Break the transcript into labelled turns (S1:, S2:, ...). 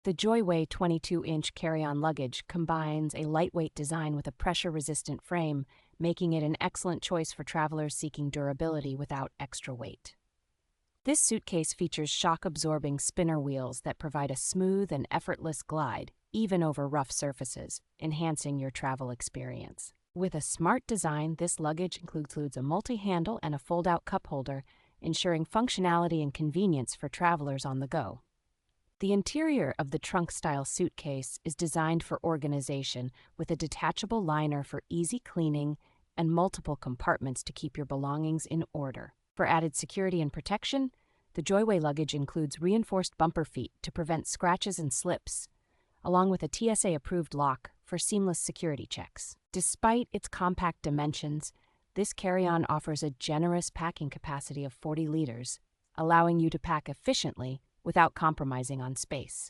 S1: The Joyway 22-inch carry-on luggage combines a lightweight design with a pressure-resistant frame, making it an excellent choice for travelers seeking durability without extra weight. This suitcase features shock-absorbing spinner wheels that provide a smooth and effortless glide, even over rough surfaces, enhancing your travel experience. With a smart design, this luggage includes a multi-handle and a fold-out cup holder, ensuring functionality and convenience for travelers on the go. The interior of the trunk-style suitcase is designed for organization with a detachable liner for easy cleaning and multiple compartments to keep your belongings in order. For added security and protection, the Joyway luggage includes reinforced bumper feet to prevent scratches and slips, along with a TSA-approved lock for seamless security checks. Despite its compact dimensions, this carry-on offers a generous packing capacity of 40 liters, allowing you to pack efficiently without compromising on space.